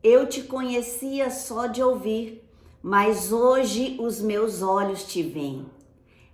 Eu te conhecia só de ouvir, mas hoje os meus olhos te veem.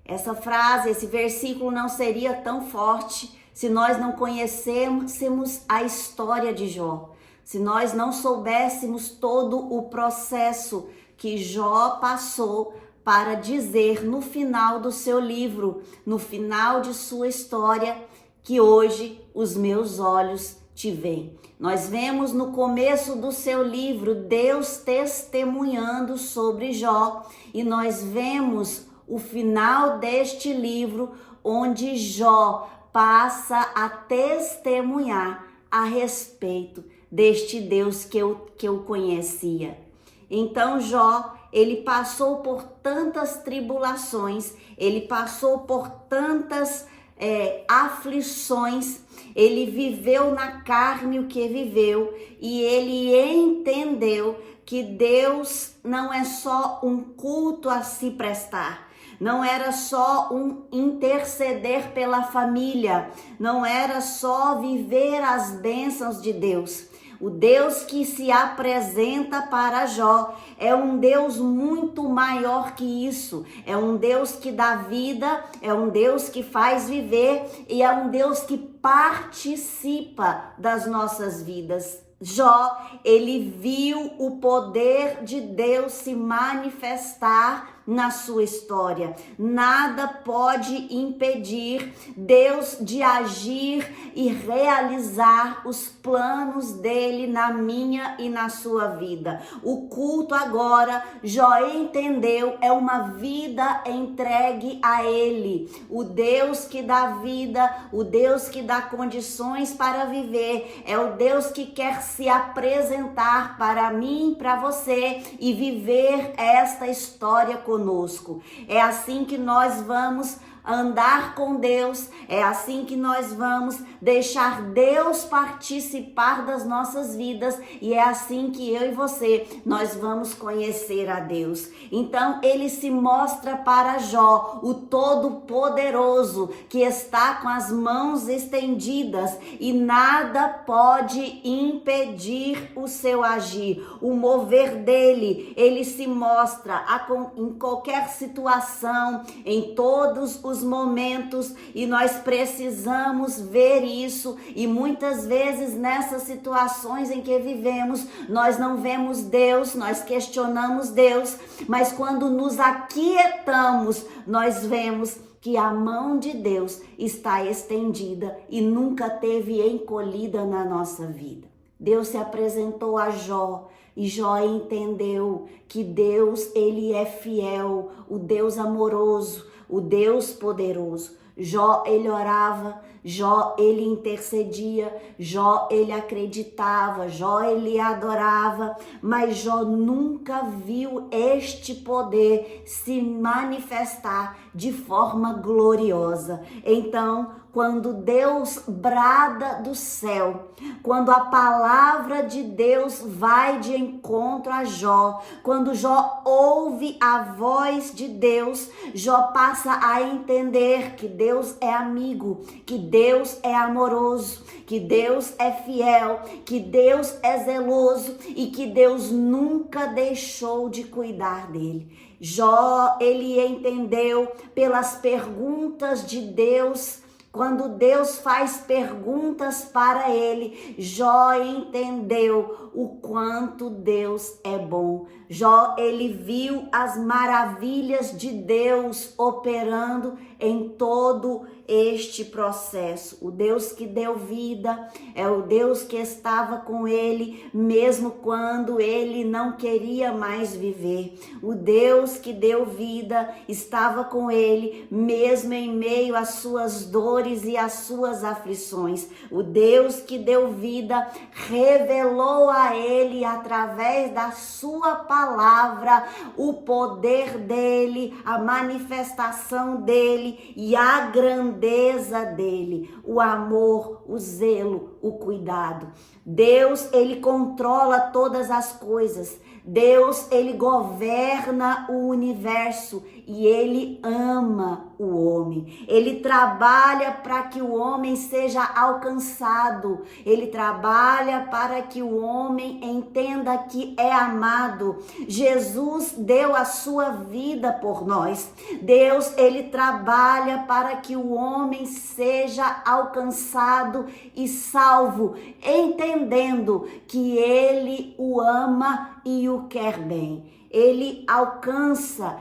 Essa frase, esse versículo não seria tão forte se nós não conhecêssemos a história de Jó, se nós não soubéssemos todo o processo que Jó passou para dizer no final do seu livro, no final de sua história, que hoje os meus olhos te veem. Nós vemos no começo do seu livro Deus testemunhando sobre Jó, e nós vemos o final deste livro onde Jó passa a testemunhar a respeito deste Deus que eu conhecia. Então Jó, ele passou por tantas tribulações, ele passou por tantas aflições, ele viveu na carne o que viveu e ele entendeu que Deus não é só um culto a se prestar, não era só um interceder pela família, não era só viver as bênçãos de Deus. O Deus que se apresenta para Jó é um Deus muito maior que isso. É um Deus que dá vida, é um Deus que faz viver e é um Deus que participa das nossas vidas. Jó, ele viu o poder de Deus se manifestar na sua história. Nada pode impedir Deus de agir e realizar os planos dele na minha e na sua vida. O culto agora, Jó entendeu, é uma vida entregue a ele. O Deus que dá vida, o Deus que dá condições para viver, é o Deus que quer se apresentar para mim, para você e viver esta história conosco. É assim que nós vamos andar com Deus, é assim que nós vamos deixar Deus participar das nossas vidas e é assim que eu e você, nós vamos conhecer a Deus. Então ele se mostra para Jó, o Todo-Poderoso, que está com as mãos estendidas e nada pode impedir o seu agir, o mover dele. Ele se mostra em qualquer situação, em todos os momentos, e nós precisamos ver isso. E muitas vezes nessas situações em que vivemos, nós não vemos Deus, nós questionamos Deus, mas quando nos aquietamos, nós vemos que a mão de Deus está estendida e nunca teve encolhida na nossa vida. Deus se apresentou a Jó e Jó entendeu que Deus, ele é fiel, o Deus amoroso, o Deus poderoso. Jó, ele orava, Jó, ele intercedia, Jó, ele acreditava, Jó, ele adorava, mas Jó nunca viu este poder se manifestar de forma gloriosa. Então, quando Deus brada do céu, quando a palavra de Deus vai de encontro a Jó, quando Jó ouve a voz de Deus, Jó passa a entender que Deus é amigo, que Deus é amoroso, que Deus é fiel, que Deus é zeloso e que Deus nunca deixou de cuidar dele. Jó, ele entendeu pelas perguntas de Deus. Quando Deus faz perguntas para ele, Jó entendeu o quanto Deus é bom. Jó, ele viu as maravilhas de Deus operando em todo este processo. O Deus que deu vida é o Deus que estava com ele, mesmo quando ele não queria mais viver. O Deus que deu vida estava com ele, mesmo em meio às suas dores e às suas aflições. O Deus que deu vida revelou a ele, através da sua palavra, o poder dele, a manifestação dele e a grandeza dele, o amor, o zelo, o cuidado. Deus, ele controla todas as coisas. Deus, ele governa o universo e ele ama o homem. Ele trabalha para que o homem seja alcançado. Ele trabalha para que o homem entenda que é amado. Jesus deu a sua vida por nós. Deus, ele trabalha para que o homem seja alcançado e salvo, entendendo que ele o ama e o quer bem. Ele alcança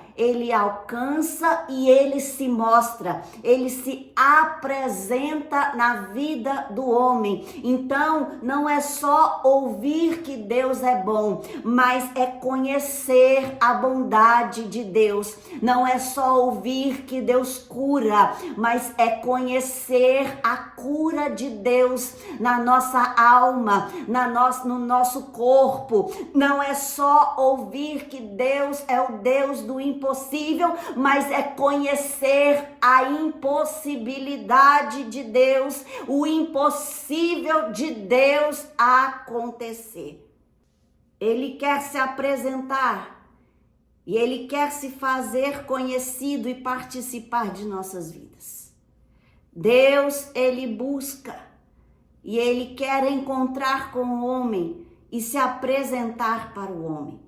e ele se mostra, ele se apresenta na vida do homem. Então, não é só ouvir que Deus é bom, mas é conhecer a bondade de Deus. Não é só ouvir que Deus cura, mas é conhecer a cura de Deus na nossa alma, no nosso corpo. Não é só ouvir que Deus é o Deus do impossível, mas é conhecer a impossibilidade de Deus, o impossível de Deus acontecer. Ele quer se apresentar e ele quer se fazer conhecido e participar de nossas vidas. Deus, ele busca e ele quer encontrar com o homem e se apresentar para o homem.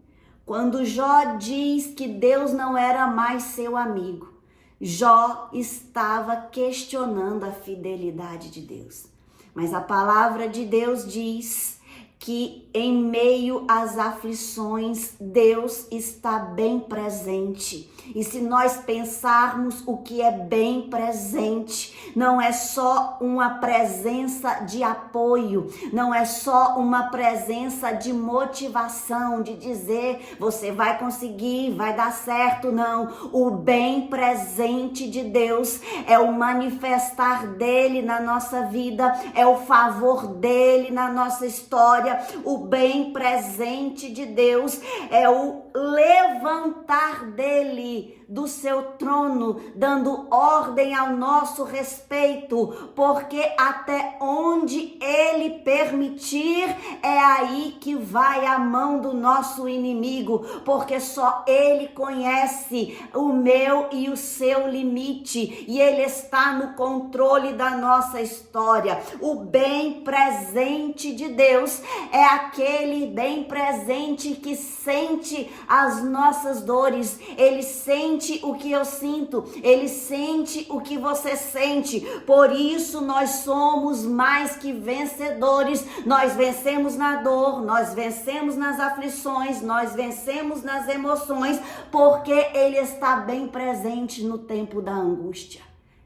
Quando Jó diz que Deus não era mais seu amigo, Jó estava questionando a fidelidade de Deus. Mas a palavra de Deus diz que em meio às aflições, Deus está bem presente. E se nós pensarmos o que é bem presente, não é só uma presença de apoio, não é só uma presença de motivação, de dizer, você vai conseguir, vai dar certo, não. O bem presente de Deus é o manifestar dele na nossa vida, é o favor dele na nossa história. O bem presente de Deus é o levantar dele do seu trono, dando ordem ao nosso respeito, porque até onde ele permitir, é aí que vai a mão do nosso inimigo, porque só ele conhece o meu e o seu limite, e ele está no controle da nossa história. O bem presente de Deus é aquele bem presente que sente as nossas dores, ele sente o que eu sinto, ele sente o que você sente. Por isso nós somos mais que vencedores. Nós vencemos na dor, nós vencemos nas aflições, nós vencemos nas emoções, porque ele está bem presente no tempo da angústia.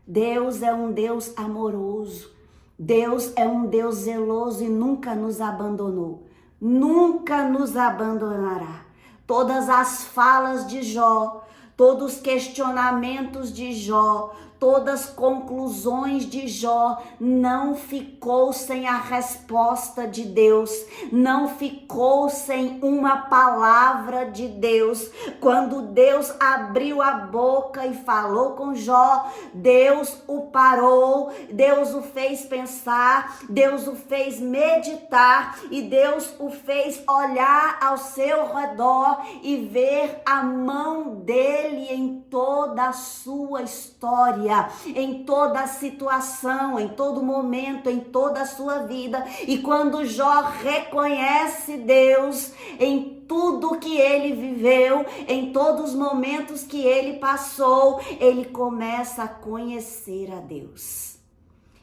Deus é um Deus amoroso. Deus é um Deus zeloso e nunca nos abandonou. Nunca nos abandonará. Todas as falas de Jó, todos os questionamentos de Jó, todas as conclusões de Jó, não ficou sem a resposta de Deus, não ficou sem uma palavra de Deus. Quando Deus abriu a boca e falou com Jó, Deus o parou, Deus o fez pensar, Deus o fez meditar e Deus o fez olhar ao seu redor e ver a mão dele em toda a sua história, em toda a situação, em todo momento, em toda a sua vida. E quando Jó reconhece Deus em tudo que ele viveu, em todos os momentos que ele passou, ele começa a conhecer a Deus.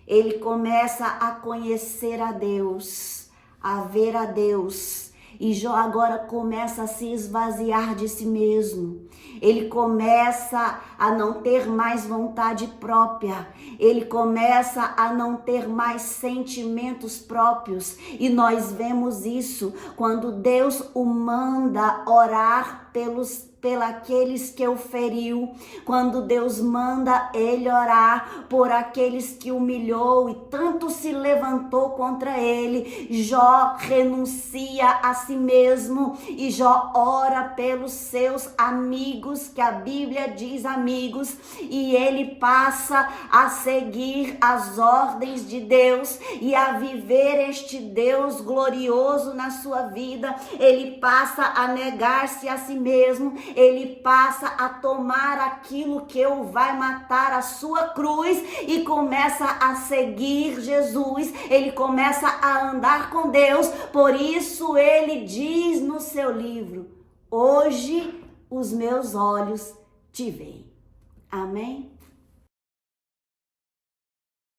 Ele começa a conhecer a Deus, a ver a Deus. E Jó agora começa a se esvaziar de si mesmo. Ele começa a não ter mais vontade própria. Ele começa a não ter mais sentimentos próprios. E nós vemos isso quando Deus o manda orar pelos pelos que o feriu, quando Deus manda ele orar por aqueles que humilhou e tanto se levantou contra ele, Jó renuncia a si mesmo e Jó ora pelos seus amigos, que a Bíblia diz amigos, e ele passa a seguir as ordens de Deus e a viver este Deus glorioso na sua vida. Ele passa a negar-se a si mesmo, ele passa a tomar aquilo que o vai matar, a sua cruz, e começa a seguir Jesus, ele começa a andar com Deus. Por isso ele diz no seu livro: hoje os meus olhos te veem. Amém?